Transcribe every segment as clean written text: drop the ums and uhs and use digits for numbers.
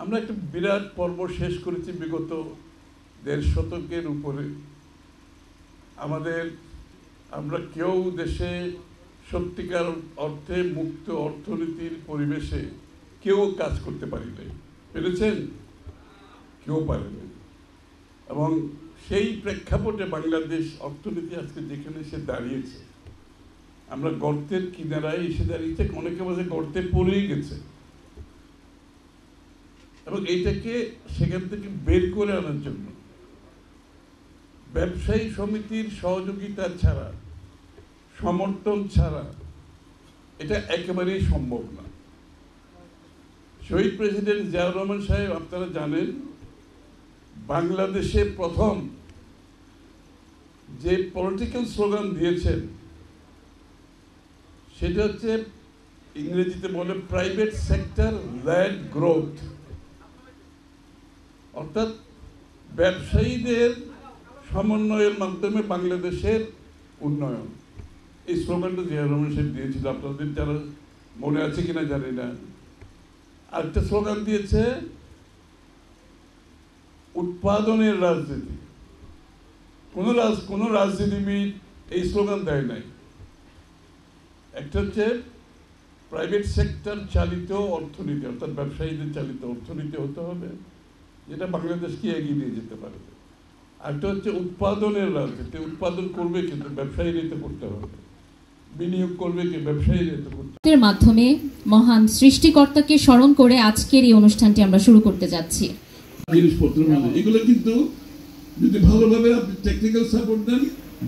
আমরা একটা বিরাট পর্ব শেষ করেছি বিগত ১.৫ শতকের উপরে। আমরা কেউ দেশে সত্যিকার অর্থে মুক্ত অর্থনীতির পরিবেশে কেউ কাজ করতে পারি নাই। পেরেছেন? কেউ পারেনি। এবং সেই প্রেক্ষাপটে বাংলাদেশ অর্থনীতি আজকে যেখানে এসে দাঁড়িয়েছে, আমরা গর্তের কিনারায় এসে দাঁড়িয়েছে, অনেকে বলে গর্তে পড়েই গেছে। এবং এইটাকে সেখান থেকে বের করে আনার জন্য ব্যবসায়ী সমিতির সহযোগিতা ছাড়া, সমর্থন ছাড়া এটা একেবারেই সম্ভব না। শহীদ প্রেসিডেন্ট জিয়াউর রহমান সাহেব, আপনারা জানেন, বাংলাদেশে প্রথম যে পলিটিক্যাল স্লোগান দিয়েছেন সেটা হচ্ছে, ইংরেজিতে বলে প্রাইভেট সেক্টর লেড গ্রোথ, অর্থাৎ ব্যবসায়ীদের সমন্বয়ের মাধ্যমে বাংলাদেশের উন্নয়ন। এই স্লোগানটা জিয়াউর রহমান সাহেব দিয়েছিল, আপনাদের যারা মনে আছে কিনা জানি না। আরেকটা স্লোগান দিয়েছে উৎপাদনের রাজনীতি। কোনো রাজনীতিবিদ এই স্লোগান দেয় নাই। একটা হচ্ছে প্রাইভেট সেক্টর চালিত অর্থনীতি, অর্থাৎ ব্যবসায়ীদের চালিত অর্থনীতি হতে হবে, যেটা বাংলাদেশকে এগিয়ে নিয়ে যেতে পারবে। আরেকটা হচ্ছে উৎপাদনের রাজনীতি, উৎপাদন করবে কিন্তু ব্যবসায়ীরা করতে হবে, বিনিয়োগ করবে কি ব্যবসায়ীরা করতে হবে। এর মাধ্যমে মহান সৃষ্টিকর্তাকে স্মরণ করে আজকের এই অনুষ্ঠানটি আমরা শুরু করতে যাচ্ছি। জিনিসপত্র মানে এগুলো কিন্তু যদি ভালোভাবে আপনি টেকনিক্যাল সাপোর্ট দেন,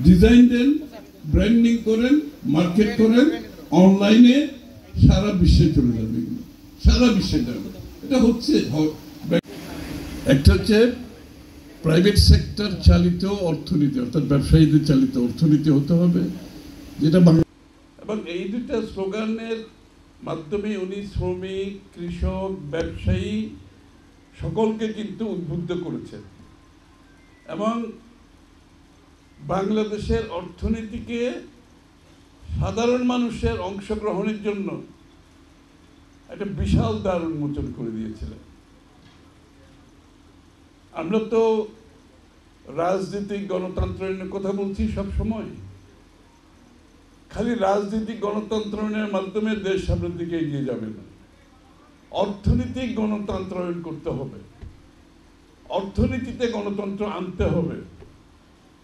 ডিজাইন দেন, ব্র্যান্ডিং করেন, মার্কেট করেন, অনলাইনে সারা বিশ্বে চলে যাবে, এগুলো সারা বিশ্বে যাবে। এটা হচ্ছে একটা হচ্ছে প্রাইভেট সেক্টর চালিত অর্থনীতি, অর্থাৎ ব্যবসায়ীদের চালিত অর্থনীতি হতে হবে, যেটা এবং এই দুটা স্লোগানের মাধ্যমে উনি শ্রমিক, কৃষক, ব্যবসায়ী সকলকে কিন্তু উদ্বুদ্ধ করেছেন এবং বাংলাদেশের অর্থনীতিকে সাধারণ মানুষের অংশগ্রহণের জন্য একটা বিশাল দ্বার উন্মোচন করে দিয়েছিলেন। আমরা তো রাজনৈতিক গণতন্ত্রের কথা বলছি সব সময়। খালি রাজনৈতিক গণতন্ত্রের মাধ্যমে দেশ সামনের দিকে এগিয়ে যাবে না, অর্থনৈতিক গণতন্ত্রায়ন করতে হবে, অর্থনীতিতে গণতন্ত্র আনতে হবে।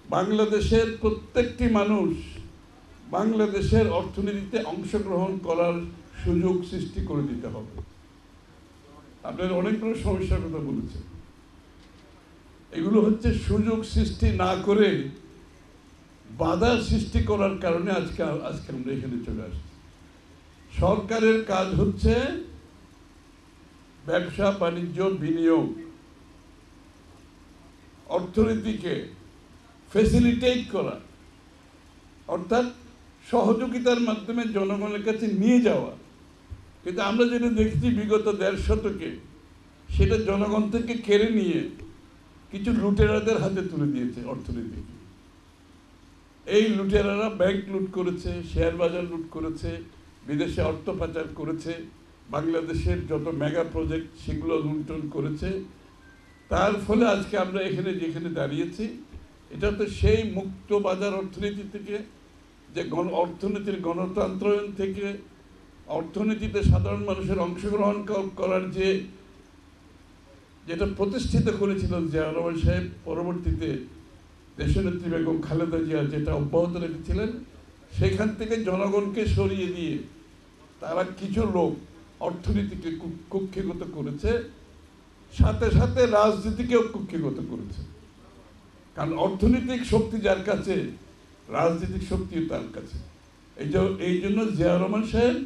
বাংলাদেশের প্রত্যেকটি মানুষ বাংলাদেশের অর্থনীতিতে অংশগ্রহণ করার সুযোগ সৃষ্টি করে দিতে হবে। আপনার অনেকগুলো সমস্যার কথা বলেছেন, এগুলো হচ্ছে সুযোগ সৃষ্টি না করে বাধা সৃষ্টি করার কারণে আজকে আমরা এখানে চলে আসছি। সরকারের কাজ হচ্ছে ব্যবসা বাণিজ্য, বিনিয়োগ, অর্থনীতিকে ফ্যাসিলিটেট করা, অর্থাৎ সহযোগিতার মাধ্যমে জনগণের কাছে নিয়ে যাওয়া। কিন্তু আমরা যেটা দেখছি বিগত ১.৫ শতকে, সেটা জনগণ থেকে কেড়ে নিয়ে কিছু লুটেরাদের হাতে তুলে দিয়েছে অর্থনীতিকে। এই লুটেরারা ব্যাংক লুট করেছে, শেয়ার বাজার লুট করেছে, বিদেশে অর্থ পাচার করেছে, বাংলাদেশের যত মেগা প্রজেক্ট সেগুলো লুণ্ঠন করেছে। তার ফলে আজকে আমরা এখানে যেখানে দাঁড়িয়েছি, এটা তো সেই মুক্ত বাজার অর্থনীতি থেকে, যে অর্থনীতির গণতন্ত্রায়ন থেকে, অর্থনীতিতে সাধারণ মানুষের অংশগ্রহণ করার যেটা প্রতিষ্ঠিত করেছিলেন জিয়াউর রহমান সাহেব, পরবর্তীতে দেশনেত্রী বেগম খালেদা জিয়া যেটা অব্যাহত রেখেছিলেন, সেখান থেকে জনগণকে সরিয়ে দিয়ে তারা কিছু লোক অর্থনীতিকে কুক্ষিগত করেছে, সাথে সাথে রাজনীতিকেও কুক্ষিগত করেছে। কারণ অর্থনৈতিক শক্তি যার কাছে, রাজনৈতিক শক্তিও তার কাছে। এই জন্য জিয়াউর রহমান সাহেব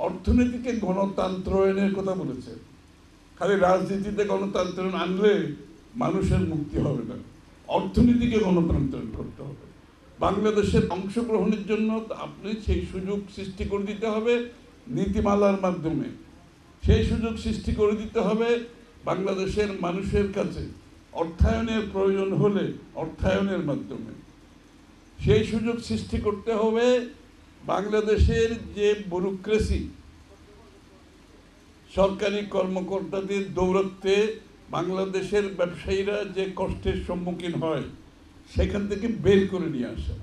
অর্থনীতিকে গণতন্ত্রায়নের কথা বলেছেন। খালি রাজনীতিতে গণতন্ত্রায়ন আনলে মানুষের মুক্তি হবে না, অর্থনীতিকে গণতন্ত্রায়ন করতে হবে। বাংলাদেশের অংশগ্রহণের জন্য আপনি সেই সুযোগ সৃষ্টি করে দিতে হবে নীতিমালার মাধ্যমে, সেই সুযোগ সৃষ্টি করে দিতে হবে বাংলাদেশের মানুষের কাছে। অর্থায়নের প্রয়োজন হলে অর্থায়নের মাধ্যমে সেই সুযোগ সৃষ্টি করতে হবে। বাংলাদেশের যে ব্যুরোক্রেসি, সরকারি কর্মকর্তাদের দৌরত্বে বাংলাদেশের ব্যবসায়ীরা যে কষ্টের সম্মুখীন হয় সেখান থেকে বের করে নিয়ে আসা।